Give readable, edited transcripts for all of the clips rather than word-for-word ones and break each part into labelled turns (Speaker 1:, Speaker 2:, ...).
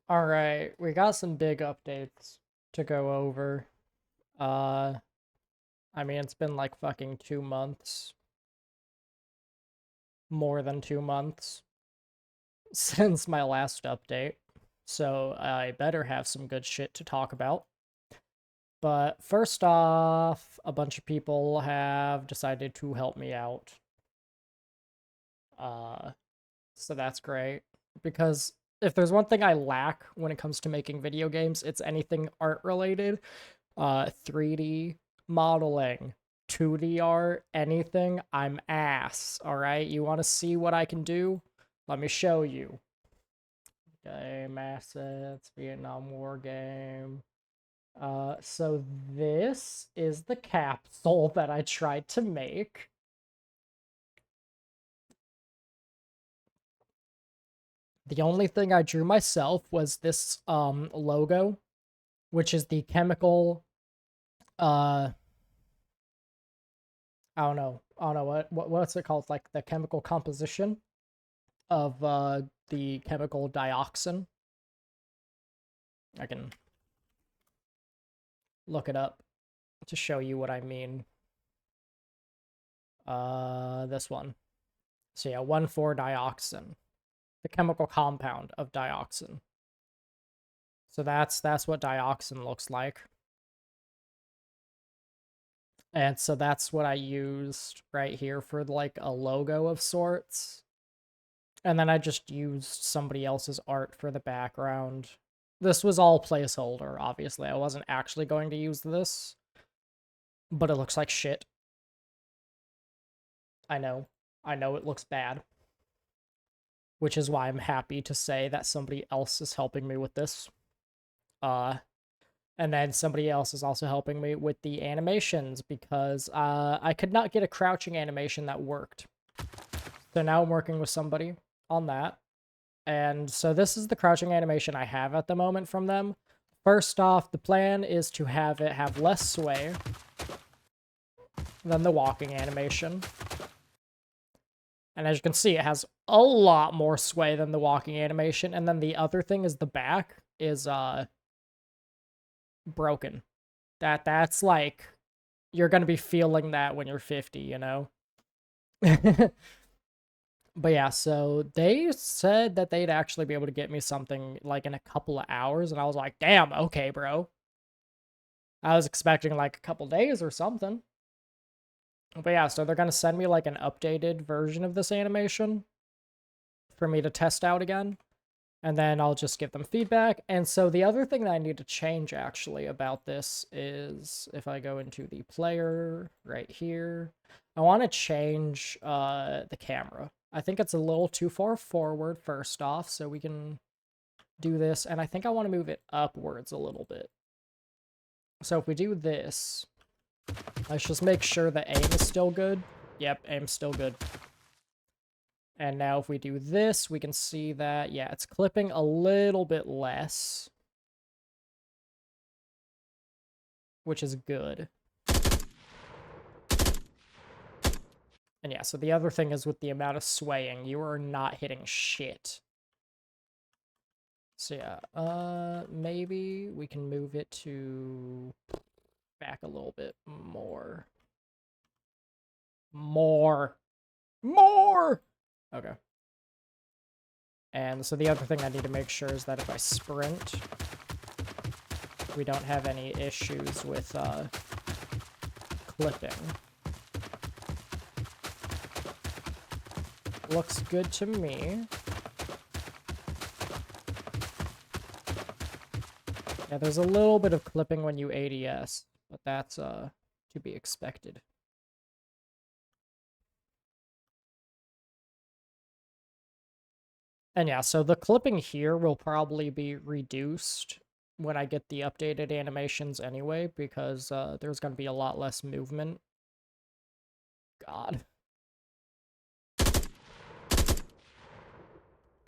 Speaker 1: Alright, we got some big updates to go over. Uh, I mean, it's been like fucking 2 months. More than 2 months since my last update. So I better have some good shit to talk about. But first off, a bunch of people have decided to help me out. Uh, so that's great. Because if there's one thing I lack when it comes to making video games, it's anything art related. 3D modeling, 2D art, anything, I'm ass, alright? You want to see what I can do? Let me show you. Game assets, Vietnam War game. So this is the capsule that I tried to make. The only thing I drew myself was this logo, which is the chemical I don't know what's it called, like the chemical composition of the chemical dioxin. I can look it up to show you what I mean. This one. So yeah, 1,4-dioxin, the chemical compound of dioxin. So that's what dioxin looks like. And so that's what I used right here for like a logo of sorts. And then I just used somebody else's art for the background. This was all placeholder, obviously. I wasn't actually going to use this. But it looks like shit. I know. I know it looks bad. Which is why I'm happy to say that somebody else is helping me with this. And then somebody else is also helping me with the animations because I could not get a crouching animation that worked. So now I'm working with somebody on that. And so this is the crouching animation I have at the moment from them. First off, the plan is to have it have less sway than the walking animation. And as you can see, it has a lot more sway than the walking animation. And then the other thing is the back is broken. That's like, you're gonna be feeling that when you're 50, you know? But yeah, so they said that they'd actually be able to get me something like in a couple of hours, and I was like, damn, okay, bro. I was expecting like a couple days or something. But yeah, so they're gonna send me like an updated version of this animation for me to test out again. And then I'll just give them feedback. And so the other thing that I need to change actually about this is if I go into the player right here, I want to change the camera. I think it's a little too far forward first off, so we can do this. And I think I want to move it upwards a little bit. So if we do this, let's just make sure the aim is still good. Yep, aim's still good. And now if we do this, we can see that, yeah, it's clipping a little bit less. Which is good. And yeah, so the other thing is with the amount of swaying, you are not hitting shit. So yeah, maybe we can move it to back a little bit more. More! Okay. And so the other thing I need to make sure is that if I sprint, we don't have any issues with clipping. Looks good to me. Yeah, there's a little bit of clipping when you ADS, but that's to be expected. And yeah, so the clipping here will probably be reduced when I get the updated animations anyway, because there's going to be a lot less movement. God.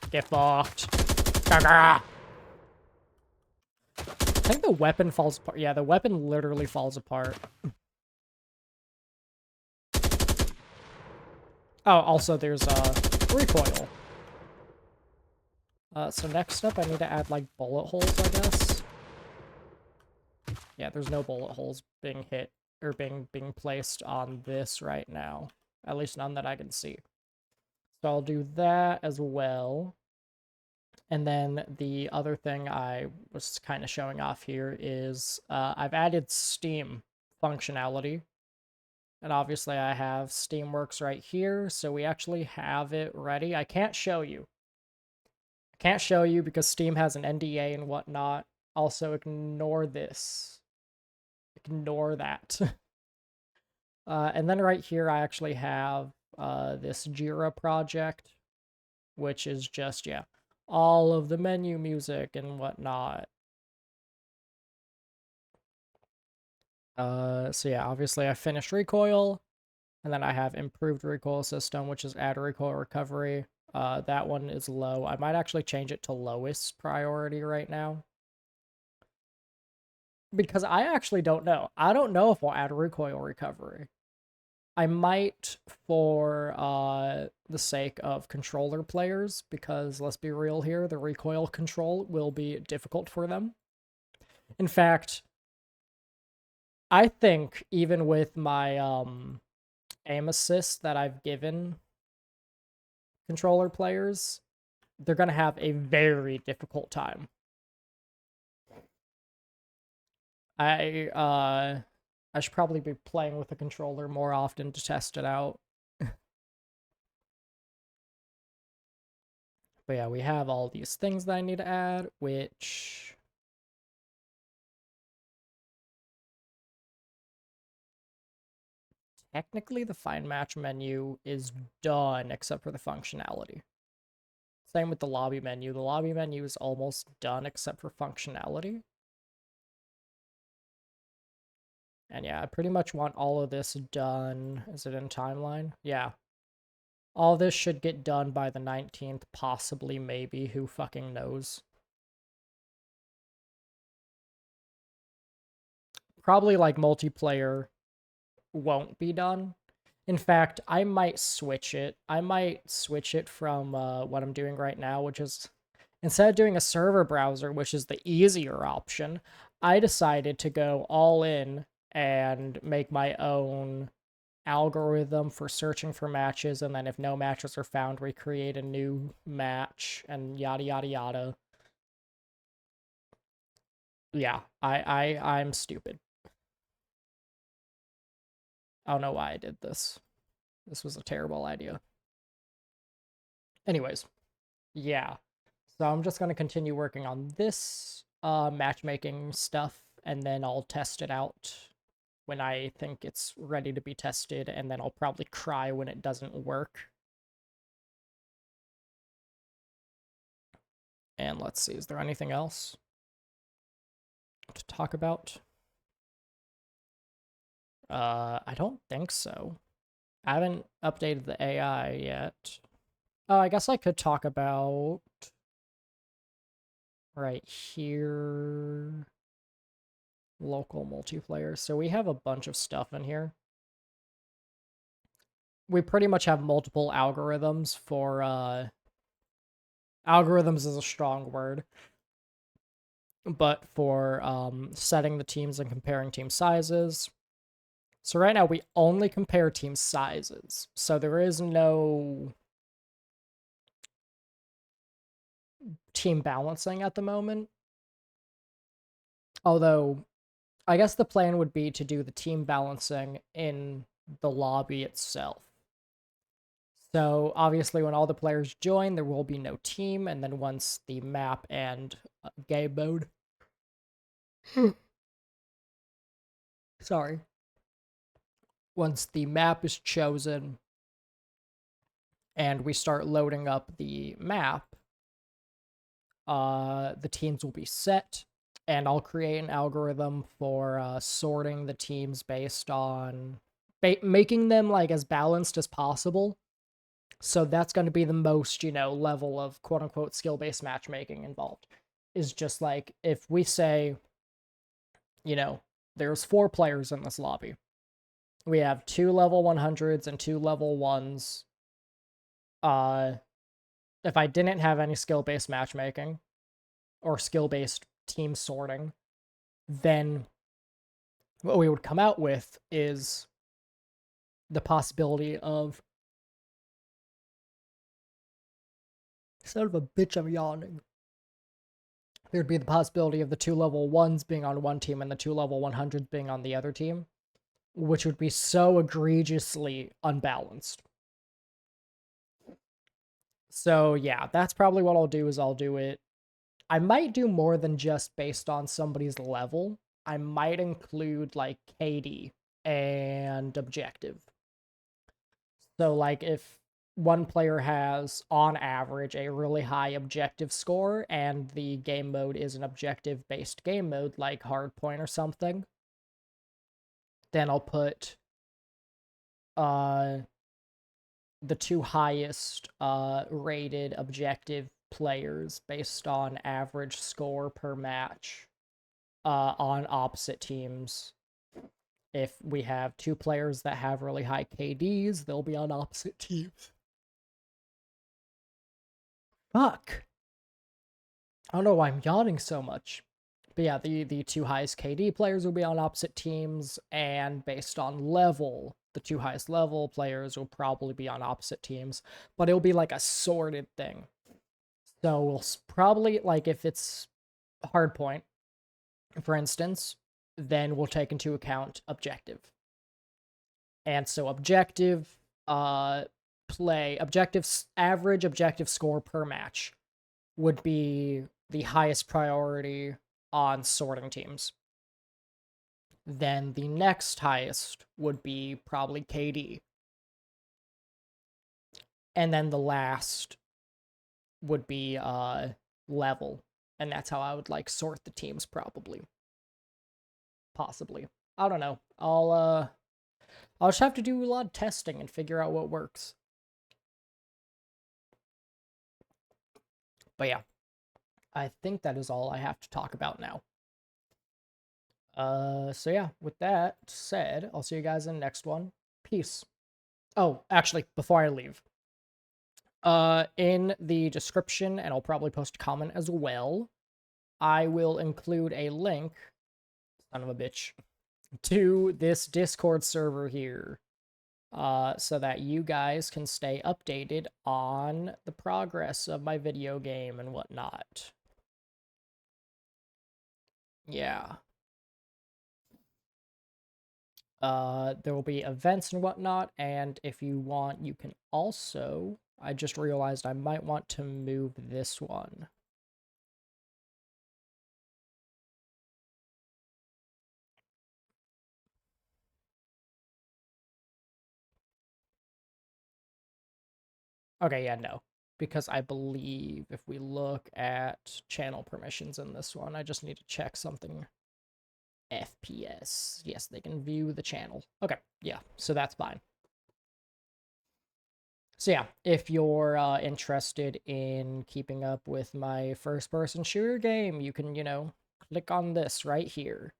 Speaker 1: Get fucked. I think the weapon falls apart. Yeah, the weapon literally falls apart. Oh, also there's recoil. So next up, I need to add, like, bullet holes, I guess. Yeah, there's no bullet holes being hit, or being placed on this right now. At least none that I can see. So I'll do that as well. And then the other thing I was kind of showing off here is I've added Steam functionality. And obviously I have Steamworks right here, so we actually have it ready. I can't show you. I can't show you because Steam has an NDA and whatnot. Also, ignore this. Ignore that. And then right here, I actually have this Jira project, which is just, yeah, all of the menu music and whatnot. So yeah, obviously I finished recoil, and then I have improved recoil system, which is add recoil recovery. That one is low. I might actually change it to lowest priority right now. Because I actually don't know. I don't know if we'll add recoil recovery. I might for the sake of controller players, because let's be real here, the recoil control will be difficult for them. In fact, I think even with my aim assist that I've given controller players, they're going to have a very difficult time. I should probably be playing with the controller more often to test it out. But yeah, we have all these things that I need to add, which... Technically, the find match menu is done, except for the functionality. Same with the lobby menu. The lobby menu is almost done, except for functionality. And yeah, I pretty much want all of this done. Is it in timeline? Yeah. All this should get done by the 19th, possibly, maybe. Who fucking knows? Probably, like, multiplayer won't be done. In fact, I might switch it. I might switch it from what I'm doing right now, which is, instead of doing a server browser, which is the easier option, I decided to go all in and make my own algorithm for searching for matches, and then if no matches are found, we create a new match, and yada yada yada. Yeah, I'm stupid. I don't know why I did this. This was a terrible idea. Anyways, yeah. So I'm just going to continue working on this matchmaking stuff, and then I'll test it out when I think it's ready to be tested, and then I'll probably cry when it doesn't work. And let's see, is there anything else to talk about? I don't think so. I haven't updated the AI yet. Oh, I guess I could talk about right here, local multiplayer. So we have a bunch of stuff in here. We pretty much have multiple algorithms for, algorithms is a strong word, but for setting the teams and comparing team sizes. So right now we only compare team sizes. So there is no team balancing at the moment. Although I guess the plan would be to do the team balancing in the lobby itself. So obviously when all the players join, there will be no team, and then once the map and game mode... Sorry. Once the map is chosen and we start loading up the map, the teams will be set, and I'll create an algorithm for sorting the teams based on making them like as balanced as possible. So that's going to be the most, level of quote-unquote skill-based matchmaking involved. Is just like, if we say, there's 4 players in this lobby. We have 2 level 100s and 2 level 1s. And if I didn't have any skill-based matchmaking or skill-based team sorting, then what we would come out with is the possibility of... Son of a bitch, I'm yawning. There'd be the possibility of the 2 level 1s being on one team and the 2 level 100s being on the other team, which would be so egregiously unbalanced. So yeah, that's probably what I'll do. Is I'll do it. I might do more than just based on somebody's level. I might include like KD and objective. So like if one player has on average a really high objective score and the game mode is an objective based game mode like hardpoint or something, then I'll put the 2 highest rated objective players based on average score per match on opposite teams. If we have 2 players that have really high KDs, they'll be on opposite teams. Fuck. I don't know why I'm yawning so much. But yeah, the 2 highest KD players will be on opposite teams, and based on level, the 2 highest level players will probably be on opposite teams, but it'll be like a sorted thing. So we'll probably, like, if it's hardpoint, for instance, then we'll take into account objective. And so objective average objective score per match would be the highest priority on sorting teams. Then the next highest would be probably KD. And then the last would be level. And that's how I would like sort the teams probably. Possibly. I don't know. I'll just have to do a lot of testing and figure out what works. But yeah, I think that is all I have to talk about now. So yeah, with that said, I'll see you guys in the next one. Peace. Oh, actually, before I leave, in the description, and I'll probably post a comment as well, I will include a link, son of a bitch, to this Discord server here, so that you guys can stay updated on the progress of my video game and whatnot. Yeah. There will be events and whatnot, and if you want, you can also... I just realized I might want to move this one. Okay, yeah, no. Because I believe if we look at channel permissions in this one, I just need to check something. FPS. Yes, they can view the channel. Okay, yeah, so that's fine. So yeah, if you're interested in keeping up with my first-person shooter game, you can, click on this right here.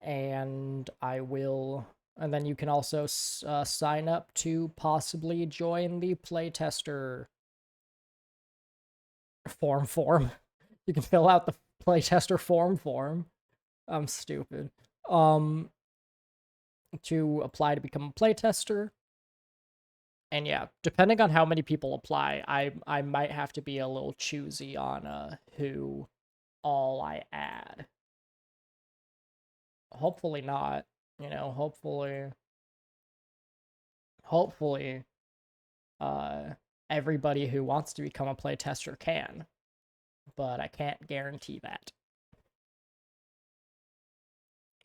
Speaker 1: And I will... And then you can also sign up to possibly join the playtester form. You can fill out the playtester form. I'm stupid. To apply to become a playtester. And yeah, depending on how many people apply, I might have to be a little choosy on who all I add. Hopefully not. Hopefully everybody who wants to become a playtester can. But I can't guarantee that.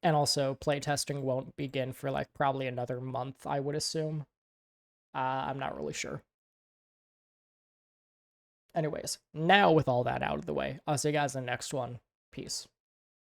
Speaker 1: And also, playtesting won't begin for like probably another month, I would assume. I'm not really sure. Anyways, now with all that out of the way, I'll see you guys in the next one. Peace.